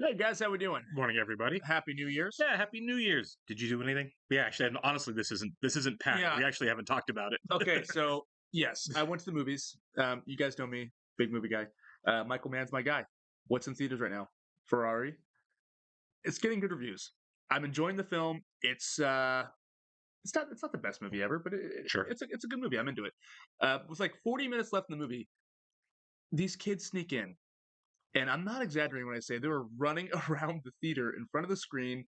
Hey guys, how we doing? Morning, everybody. Happy New Year's. Yeah, happy New Year's. Did you do anything? Yeah, actually, and honestly, this isn't packed. Yeah. We actually haven't talked about it. Okay, so yes, I went to the movies. You guys know me, big movie guy. Michael Mann's my guy. What's in theaters right now? Ferrari. It's getting good reviews. I'm enjoying the film. It's not the best movie ever, but Sure. it's a good movie. I'm into it. With like 40 minutes left in the movie, these kids sneak in, and I'm not exaggerating when I say they were running around the theater in front of the screen,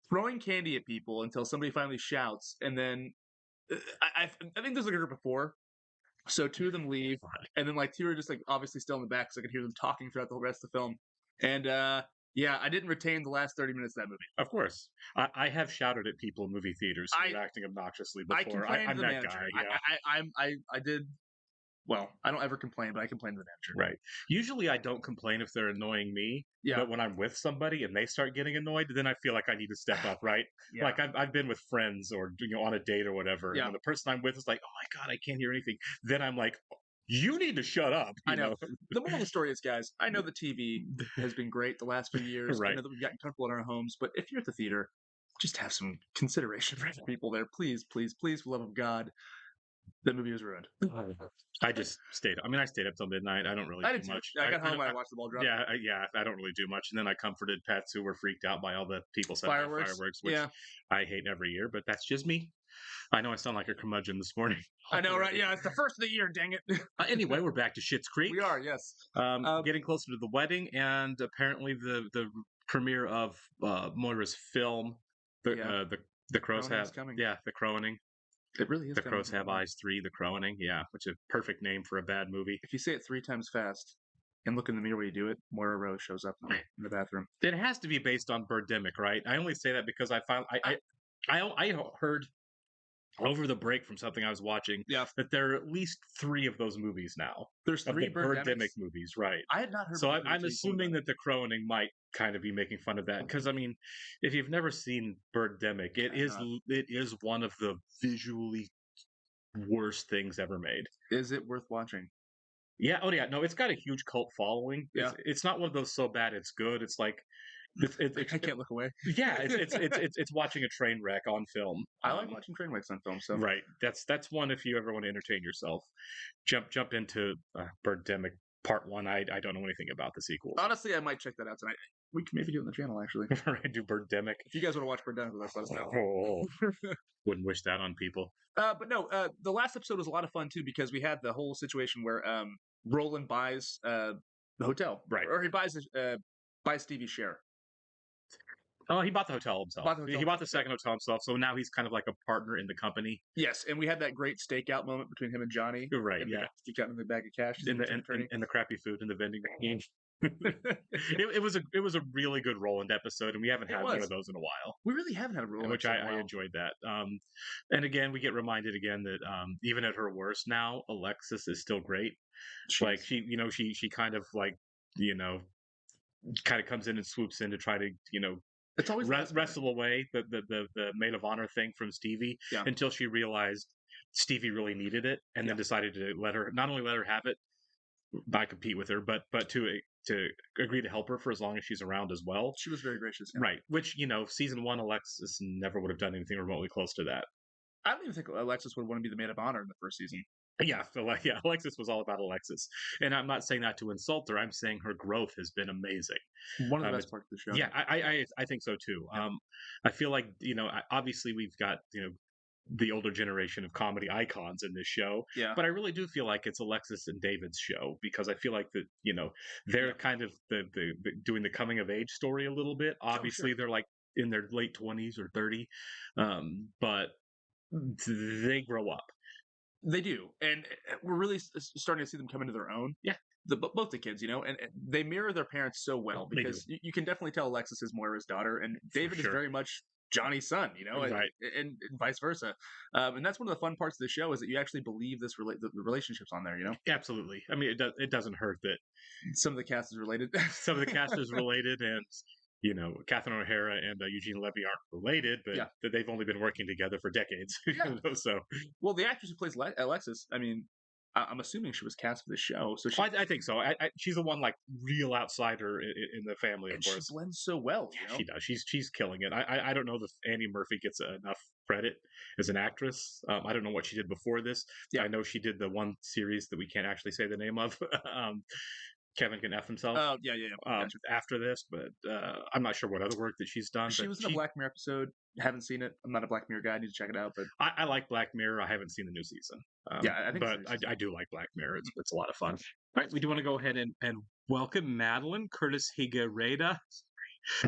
throwing candy at people until somebody finally shouts, and then I think there's like a group of four. So two of them leave, and then like two are just like obviously still in the back, because I could hear them talking throughout the whole rest of the film. And yeah, I didn't retain the last 30 minutes of that movie. Of course, I have shouted at people in movie theaters who I are acting obnoxiously I before. complained to I'm the that manager. guy. Yeah, I did. Well, I don't ever complain, but I complained to the manager. right. Usually, I don't complain if they're annoying me, Yeah, but when I'm with somebody and they start getting annoyed, then I feel like I need to step up. Right. yeah, Like I've been with friends or on a date or whatever, and yeah. when the person I'm with is like, "Oh my god, I can't hear anything," then I'm like, "You need to shut up." I know. The moral of the story is, guys, I know the TV has been great the last few years. I Right. know that we've gotten comfortable in our homes, but if you're at the theater, just have some consideration for the people there. Please, please, please, for the love of God. That movie was ruined. I just stayed. I mean, I stayed up till midnight. I don't really I do did too. much. I got home and I watched the ball drop. Yeah, yeah. I don't really do much. And then I comforted pets who were freaked out by all the people setting off Fireworks. fireworks, which Yeah, I hate every year. But that's just me. I know I sound like a curmudgeon this morning. I know, right? Yeah, it's the first of the year. Dang it. Anyway, we're back to Schitt's Creek. We are, yes. Um, Getting closer to the wedding, and apparently the premiere of Moira's film, the yeah, uh, the the crows Croning is have coming. yeah the croning. It really is The coming. crows have eyes 3. The croning, yeah, which is a perfect name for a bad movie. If you say it 3 times fast and look in the mirror while you do it, Moira Rose shows up in the bathroom. It has to be based on Birdemic, right? I only say that because I found I heard over the break from something I was watching Yeah, that there are at least 3 of those movies now, there's of three the Birdemic Birdemics. movies, right? I had not heard So about the I'm until you told me assuming about that the Croning might kind of be making fun of that because I mean, if you've never seen Birdemic, it. I have not. it is one of the visually worst things ever made. Is it worth watching? Yeah. Oh, yeah. No, it's got a huge cult following. Yeah, It's not one of those so bad it's good. It's like it's I can't look away. yeah. It's watching a train wreck on film. I like watching train wrecks on film, so Right. That's one if you ever want to entertain yourself. Jump into Birdemic Part One. I don't know anything about the sequels. honestly, I might check that out tonight. We can maybe do it on the channel, actually. Right. Do Birdemic. If you guys want to watch Birdemic with us, let us know. Oh, wouldn't wish that on people. But no, the last episode was a lot of fun too, because we had the whole situation where Roland buys the hotel, Right. or he buys Stevie's share. Oh, he bought the hotel himself. Bought the hotel He bought the himself, second hotel himself, so now he's kind of like a partner in the company. Yes, and we had that great stakeout moment between him and Johnny. Right. And Yeah. he got him the bag of cash. In the attorney. in the crappy food in the vending machine. it was a really good Roland episode, and we haven't had one of those in a while. We really haven't had a rule, Which I enjoyed that. And again, we get reminded again that even at her worst now, Alexis is still great. Like she kind of like kind of comes in and swoops in to try to it's always wrestle away the maid of honor thing from Stevie until she realized Stevie really needed it, and then decided to not only let her have it, not compete with her, but to agree to help her for as long as she's around as well. She was very gracious, right? Which season 1 Alexis never would have done anything remotely close to that. I don't even think Alexis would want to be the maid of honor in the first season. Yeah, Alexis was all about Alexis, and I'm not saying that to insult her. I'm saying her growth has been amazing. One of the best parts of the show. Yeah, I think so too. Yeah. I feel like obviously we've got the older generation of comedy icons in this show. Yeah. But I really do feel like it's Alexis and David's show, because I feel like that they're kind of the doing the coming of age story a little bit. Obviously, they're like in their late 20s or 30, but they grow up. They do, and we're really starting to see them come into their own. Yeah, both the kids, and they mirror their parents so well, because you can definitely tell Alexis is Moira's daughter, and David is very much Johnny's son, right. and vice versa. And that's one of the fun parts of the show, is that you actually believe the relationships on there. Absolutely. I mean, it doesn't hurt that some of the cast is related. Some of the cast is related, and Catherine O'Hara and Eugene Levy aren't related, but they've only been working together for decades. Yeah. So, well, the actress who plays Alexis, I mean, I'm assuming she was cast for the show, so she Well, I think so. She's the one like real outsider in the family, of and she course. blends so well. Yeah, she does. She's killing it. I don't know if Annie Murphy gets enough credit as an actress. I don't know what she did before this. Yeah. I know she did the one series that we can't actually say the name of. Kevin can F himself. Oh yeah. Gotcha. After this, but I'm not sure what other work that she's done. She But was in a Black Mirror episode. Haven't seen it. I'm not a Black Mirror guy. I need to check it out. But I like Black Mirror. I haven't seen the new season. Yeah, I think but I do like Black Mirror. It's a lot of fun. All right, we do want to go ahead and welcome Madeline, Curtis Higuereta,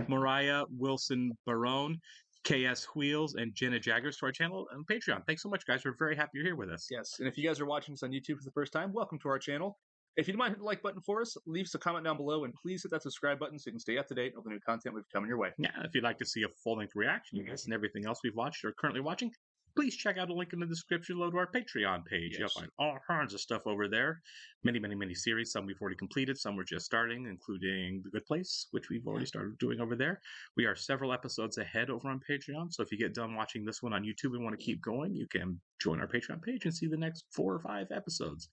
Mariah Wilson Barone, KS Wheels, and Jenna Jaggers to our channel and Patreon. Thanks so much, guys. We're very happy you're here with us. yes, and if you guys are watching this on YouTube for the first time, welcome to our channel. If you don't mind hitting the like button for us, leave us a comment down below, and please hit that subscribe button so you can stay up to date on the new content we've coming your way. Yeah, if you'd like to see a full-length reaction to this and everything else we've watched or currently watching, please check out a link in the description below to our Patreon page. You'll Yes. find all kinds of stuff over there. Many series. Some we've already completed, some we're just starting, including The Good Place, which we've already started doing over there. We are several episodes ahead over on Patreon, so if you get done watching this one on YouTube and want to keep going, you can join our Patreon page and see the next 4 or 5 episodes.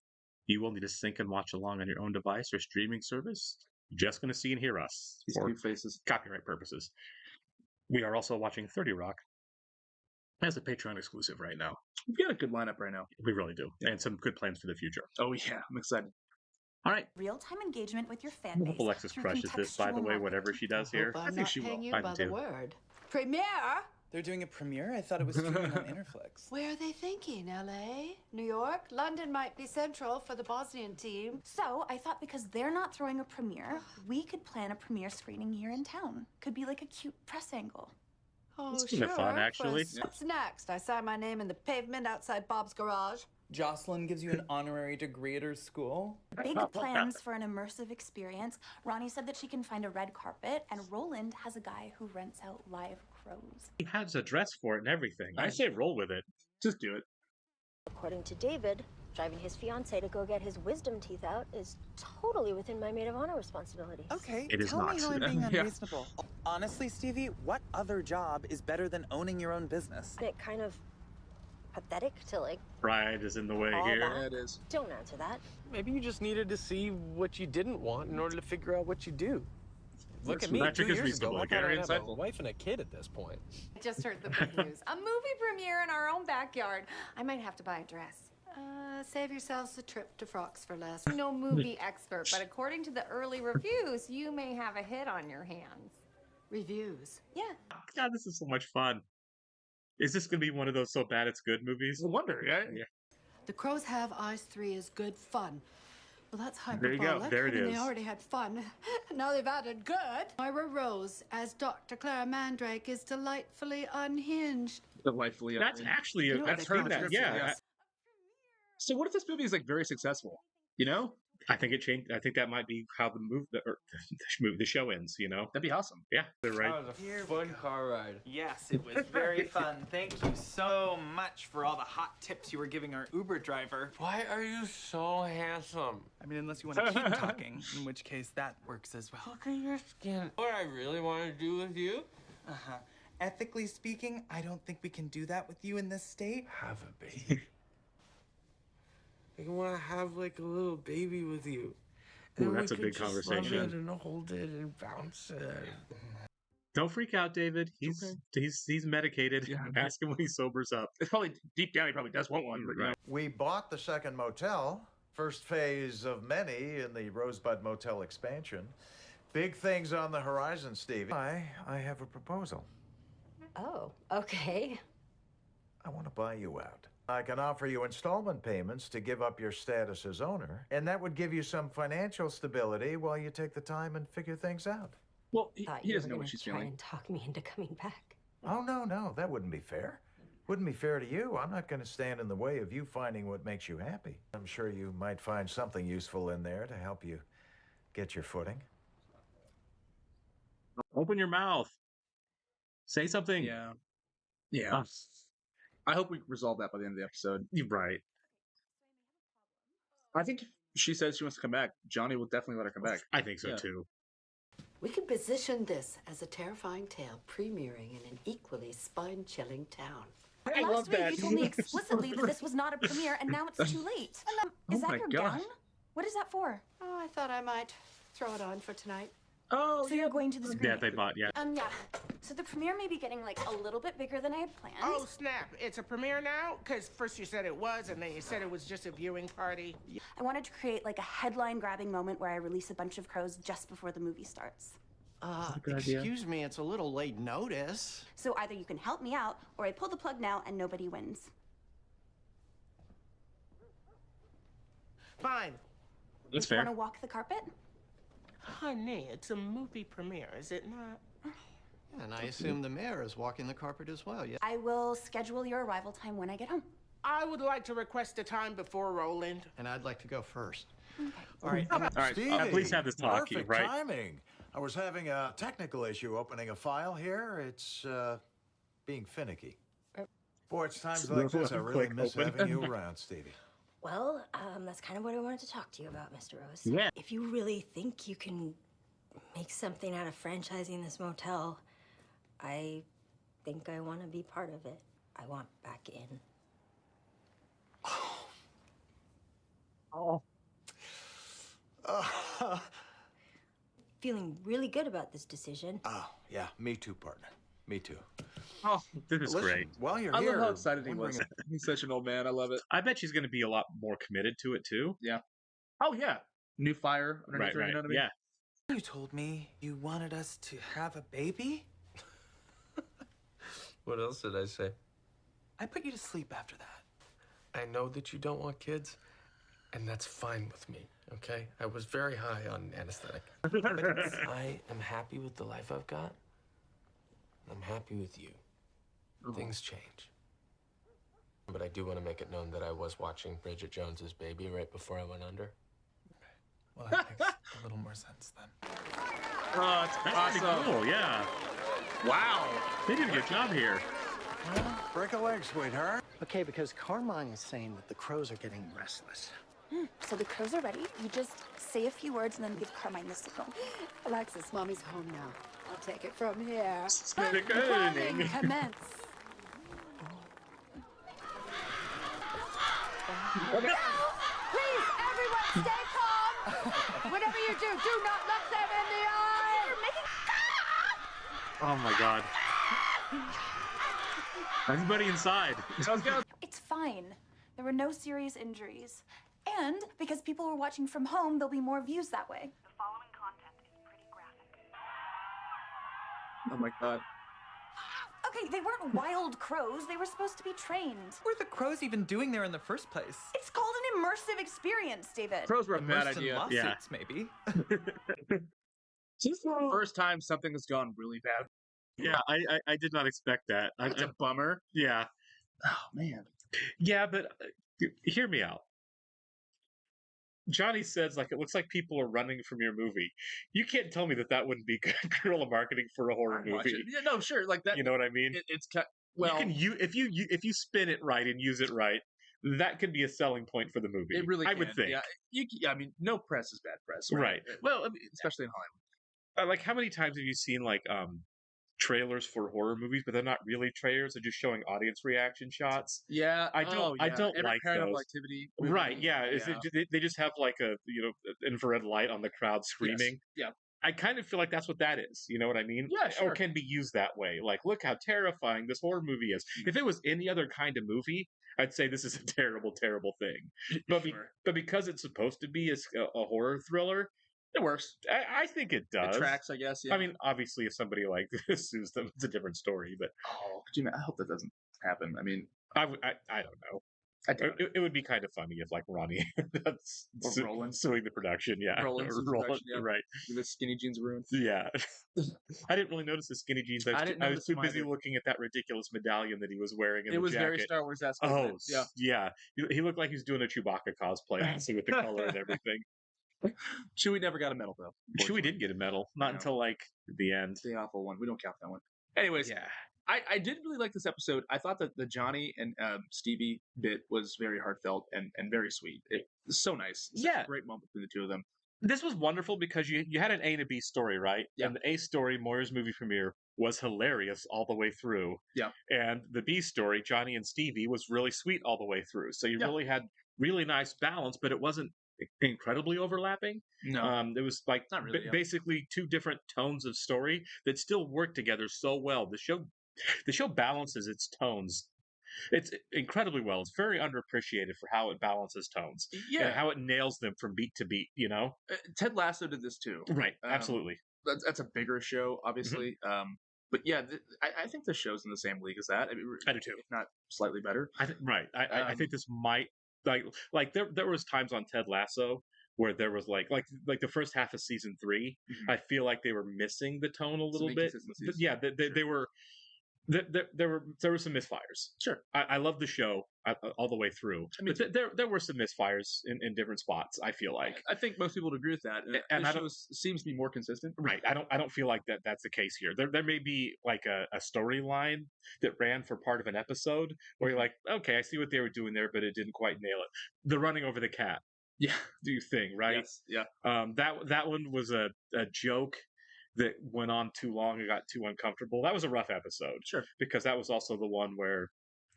You will need to sync and watch along on your own device or streaming service. You're just going to see and hear us These for cute faces. copyright purposes. We are also watching 30 Rock as a Patreon exclusive right now. We've got a good lineup right now. We really do. And some good plans for the future. Oh yeah, I'm excited. All right. Real-time engagement with your fan I base. hope Alexis through crushes this, by the contextual way, whatever marketing. she does here. I'm think not she will. paying you I by do. the word. Premiere? They're doing a premiere? I thought it was streaming on Interflix. Where are they thinking? LA? New York? London might be central for the Bosnian team. So I thought because they're not throwing a premiere, we could plan a premiere screening here in town. Could be like a cute press angle. Oh, It's kinda fun, actually. What's next? I sign my name in the pavement outside Bob's garage. Jocelyn gives you an honorary degree at her school. Big plans for an immersive experience. Ronnie said that she can find a red carpet, and Roland has a guy who rents out live crows. He has a dress for it and everything. I say roll with it. Just do it. According to David, driving his fiancée to go get his wisdom teeth out is totally within my maid of honor responsibilities. Okay, It is tell me not. how I'm being Yeah. unreasonable. Honestly, Stevie, what other job is better than owning your own business? Isn't it kind of pathetic to, like, Pride is in the way All here. that. Yeah, it is. don't answer that? Maybe you just needed to see what you didn't want in order to figure out what you do. Look at me, Patrick 2 is years ago, reasonable, I thought Gary. I'd have a Insightful. wife and a kid at this point. I just heard the big news. A movie premiere in our own backyard. I might have to buy a dress. Save yourselves a trip to Frocks for Less. No movie expert, but according to the early reviews, you may have a hit on your hands. Reviews? Yeah. God, this is so much fun. Is this going to be one of those so bad it's good movies? I wonder, yeah. The Crows Have Eyes 3 is good fun. Well, that's There you hyperbolic. go. There it I mean, is. They already had fun. Now they've added good. Myra Rose as Dr. Clara Mandrake is delightfully unhinged. Delightfully. That's actually You know what I've they heard call that. it? Yeah, Yes. So what if this movie is like very successful? You know, I think it changed. I think that might be how the the show ends. You know, that'd be awesome. yeah, they're right. That was a fun car ride. Yes, it was very fun. Thank you so much for all the hot tips you were giving our Uber driver. Why are you so handsome? I mean, unless you want to keep talking, in which case that works as well. Look at your skin. What I really want to do with you? Uh-huh. Ethically speaking, I don't think we can do that with you in this state. Have a baby. I want to have like a little baby with you. Ooh, And we that's a could big just love conversation. it and hold it and bounce it. Don't freak out, David. He's okay. he's medicated. Yeah. Ask him when he sobers up. It's probably deep down. He probably does want one. But, you know. We bought the second motel, first phase of many in the Rosebud Motel expansion. Big things on the horizon, Stevie. I have a proposal. Oh, okay. I want to buy you out. I can offer you installment payments to give up your status as owner, and that would give you some financial stability while you take the time and figure things out. Well, Thought he you doesn't were know what gonna she's try feeling. and talk me into coming back. Oh, no, that wouldn't be fair. Wouldn't be fair to you. I'm not going to stand in the way of you finding what makes you happy. I'm sure you might find something useful in there to help you get your footing. Open your mouth. Say something. Yeah. Yeah. I hope we resolve that by the end of the episode. You're right. I think if she says she wants to come back, Johnny will definitely let her come back. I think so Yeah. too. We can position this as a terrifying tale premiering in an equally spine-chilling town. I love Last week that. you told me explicitly that this was not a premiere, and now it's too late. Is Oh that my your gosh. gown? What is that for? Oh, I thought I might throw it on for tonight. Oh, So you're going to the Yeah, screening? they bought. Yeah. Yeah. So the premiere may be getting like a little bit bigger than I had planned. Oh, snap. It's a premiere now? Because first you said it was, and then you said it was just a viewing party. I wanted to create like a headline-grabbing moment where I release a bunch of crows just before the movie starts. Excuse me, it's a little late notice. So either you can help me out, or I pull the plug now and nobody wins. Fine. That's Want fair. to walk the carpet? Honey, it's a movie premiere, is it not? And I assume the mayor is walking the carpet as well, yeah? I will schedule your arrival time when I get home. I would like to request a time before Roland. And I'd like to go first. All right, All right, Stevie, please have this talk, perfect right? timing. I was having a technical issue opening a file here. It's being finicky. Boy, it's times like this I really Click miss open. having you around, Stevie. Well, that's kind of what I wanted to talk to you about, Mr. Rose. Yeah. If you really think you can make something out of franchising this motel, I think I want to be part of it. I want back in. Feeling really good about this decision. Oh, yeah, me too, partner. Me too. Oh, this is Listen, great. while you're I here, love how excited he wondering was. He's such an old man. I love it. I bet she's going to be a lot more committed to it too. Oh yeah, new fire underneath her. Right. You know what I mean? Yeah. You told me you wanted us to have a baby? What else did I say? I put you to sleep after that. I know that you don't want kids, and that's fine with me, okay? I was very high on anesthetic. I am happy with the life I've got. I'm happy with you. Things change. But I do want to make it known that I was watching Bridget Jones's Baby right before I went under. Well, that makes a little more sense then. Oh, it's That's pretty awesome. cool. Yeah. Wow. They did a good job here. break a leg, sweetheart. Okay, because Carmine is saying that the crows are getting restless. So the crows are ready. You just say a few words and then give Carmine the signal. Alexis, Mommy's home now. I'll take it from here. Reckoning. Commence. Please, everyone, stay calm. Whatever you do not look them in the eye. You're making. Oh my god. Everybody inside. Sounds good. It's fine. There were no serious injuries. And because people were watching from home, there'll be more views that way. The following content is pretty graphic. Oh my god. Okay, they weren't wild crows. They were supposed to be trained. What are the crows even doing there in the first place? It's called an immersive experience, David. Crows were a bad Immersed in idea. lawsuits, maybe. First time something has gone really bad. Yeah, I did not expect that. It's a bummer. Yeah. Oh man. Yeah, but hear me out. Johnny says, like, it looks like people are running from your movie. You can't tell me that that wouldn't be guerrilla marketing for a horror Watch movie. it. Yeah, no, sure. Like that. You know what I mean? It's well. If you spin it right and use it right, that could be a selling point for the movie. It really. I would think. Yeah. I mean, no press is bad press. Right. Well, I mean, especially in Hollywood. Like, how many times have you seen like trailers for horror movies, but they're not really trailers; they're just showing audience reaction shots. Yeah, I don't Every like Paranormal those. Activity. Right? movie, Yeah. Is it, they just have like a infrared light on the crowd screaming. Yes. I kind of feel like that's what that is. You know what I mean? Yeah, sure. Or can be used that way. Like, look how terrifying this horror movie is. If it was any other kind of movie, I'd say this is a terrible, terrible thing. But but because it's supposed to be a horror thriller, It works. I think it does. It tracks, I guess. Yeah. I mean, obviously, if somebody like this sues them, it's a different story. But oh, I hope that doesn't happen. I mean, I don't know. It would be kind of funny if, like, Ronnie that's Roland suing the production. Yeah, Roland's Or production, yeah. right. The skinny jeans ruined. Yeah, I didn't really notice the skinny jeans. I was notice too them busy either. looking at that ridiculous medallion that he was wearing in It the was jacket. very Star Wars esque. Oh, Yeah. yeah. He looked like he was doing a Chewbacca cosplay, honestly, with the color and everything. Chewie never got a medal though. Chewie did get a medal, not No. until like the end. The awful one. We don't count that one. Anyways, Yeah. I did really like this episode. I thought that the Johnny and Stevie bit was very heartfelt and very sweet. It was so nice. Such a Yeah. great moment between the two of them. This was wonderful because you had an A and a B story, right? Yeah. And the A story, Moira's movie premiere, was hilarious all the way through. Yeah. And the B story, Johnny and Stevie, was really sweet all the way through. So you Yeah. really had really nice balance, but it wasn't incredibly overlapping. No. It was like Not really, yeah. basically two different tones of story that still work together so well. The show balances its tones. It's incredibly well. It's very underappreciated for how it balances tones. Yeah. And how it nails them from beat to beat, you know? Ted Lasso did this too. Right. Absolutely. That's a bigger show, obviously. But yeah, I think the show's in the same league as that. I mean, I do too. If not slightly better. I think this might like there was times on Ted Lasso where there was like the first half of season 3. I feel like they were missing the tone a little bit. But yeah, they were. There were some misfires. Sure, I love the show all the way through. I mean, but there were some misfires in different spots. I feel like I think most people would agree with that. And the show seems to be more consistent. Right. I don't feel like that's the case here. There may be like a storyline that ran for part of an episode where you're like, okay, I see what they were doing there, but it didn't quite nail it. The running over the cat. Yeah. Do thing, right? Yes. Yeah. That one was a joke that went on too long and got too uncomfortable. That was a rough episode. Sure. Because that was also the one where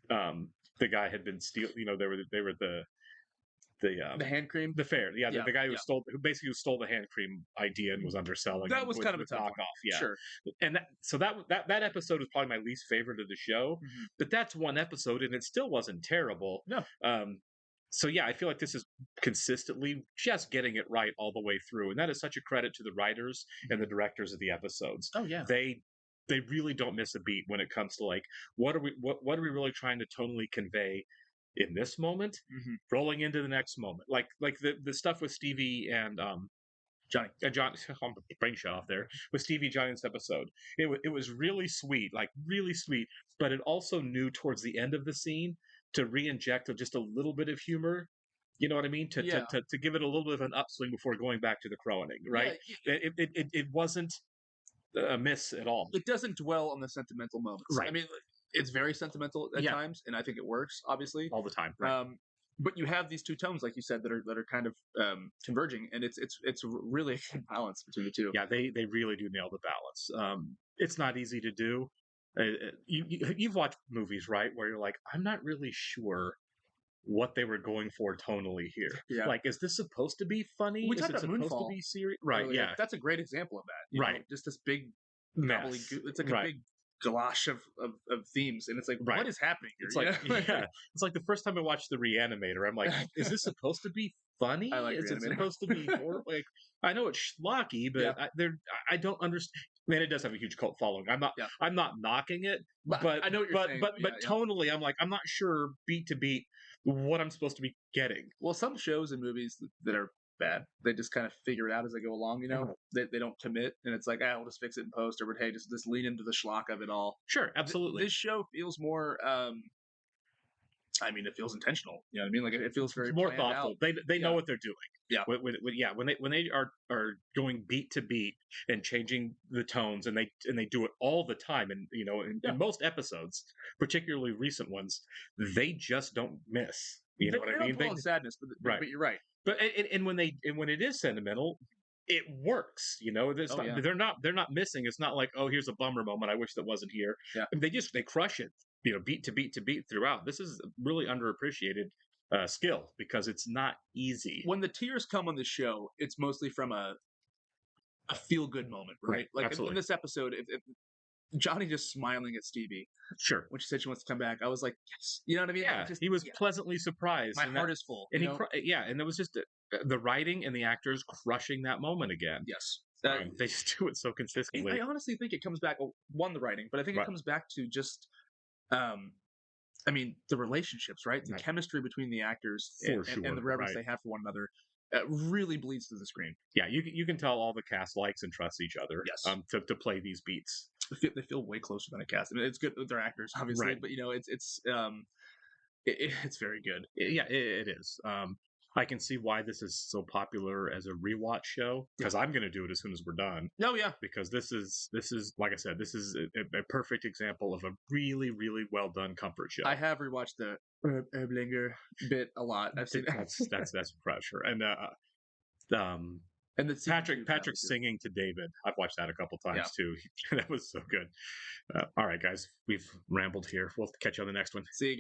the guy had been they were the hand cream, the fair, the guy who stole the hand cream idea and was underselling. That was kind of a tough knockoff, yeah. Sure. And that episode was probably my least favorite of the show, but that's one episode and it still wasn't terrible. No. So yeah, I feel like this is consistently just getting it right all the way through, and that is such a credit to the writers and the directors of the episodes. Oh yeah, they really don't miss a beat when it comes to like what are we really trying to tonally convey in this moment, rolling into the next moment, like the stuff with Stevie and Johnny. John, I'm brain shut off there with Stevie Johnny's episode. It was really sweet, but it also knew towards the end of the scene to re-inject just a little bit of humor. You know what I mean? To give it a little bit of an upswing before going back to the crowing, right? Yeah, it wasn't a miss at all. It doesn't dwell on the sentimental moments. Right. I mean, it's very sentimental at times, and I think it works, obviously. All the time. Right. But you have these two tones, like you said, that are kind of converging, and it's really a good balance between the two. Yeah, they really do nail the balance. It's not easy to do. You've watched movies, right, where you're like, I'm not really sure what they were going for tonally here. Yeah. Like, is this supposed to be funny? We is talked it about supposed Moonfall to be serious? Right. earlier. Yeah. That's a great example of that. You Right. know, just this big mess. It's like a big galosh of themes, and it's like, what is happening here? It's like, yeah, it's like the first time I watched The Reanimator, I'm like, is this supposed to be funny? I like is it Reanimator. supposed to be horrible? Like, I know it's schlocky, but I don't understand. Man, it does have a huge cult following. I'm not knocking it, but I know what you're saying. But tonally, I'm like, I'm not sure beat to beat what I'm supposed to be getting. Well, some shows and movies that are bad, they just kind of figure it out as they go along. You know, they don't commit, and it's like, we'll just fix it in post, or but hey, just lean into the schlock of it all. Sure, absolutely. This show feels more. I mean, it feels intentional. You know what I mean? Like it feels very more thoughtful. Out. They know what they're doing. Yeah. When they are going beat to beat and changing the tones, and they do it all the time, and you know, in most episodes, particularly recent ones, they just don't miss. You know what I mean? They sadness, but you're right. But and when it is sentimental, it works. You know, they're not missing. It's not like, oh, here's a bummer moment. I wish that wasn't here. Yeah. I mean, they crush it. You know, beat to beat to beat throughout. This is really underappreciated skill because it's not easy. When the tears come on the show, it's mostly from a feel good moment, right? Like in this episode, if Johnny just smiling at Stevie, sure, when she said she wants to come back, I was like, yes, you know what I mean? Yeah, he was pleasantly surprised. My heart is full, and and it was just the writing and the actors crushing that moment again. Yes. They just do it so consistently. I honestly think it comes back the writing, but I think it comes back to just I mean, the relationships, right? The chemistry between the actors and the reverence they have for one another really bleeds through the screen. Yeah, you can tell all the cast likes and trusts each other. Yes. To play these beats. They feel way closer than a cast. I mean, it's good that they're actors, obviously, but you know, it's very good. Yeah, it is. I can see why this is so popular as a rewatch show because I'm going to do it as soon as we're done. Oh yeah, because this is like I said, this is a perfect example of a really really well done comfort show. I have rewatched the Erblinger bit a lot. I've seen that's pressure, and And the Patrick singing to David. I've watched that a couple times too. That was so good. All right, guys, we've rambled here. We'll catch you on the next one. See you guys.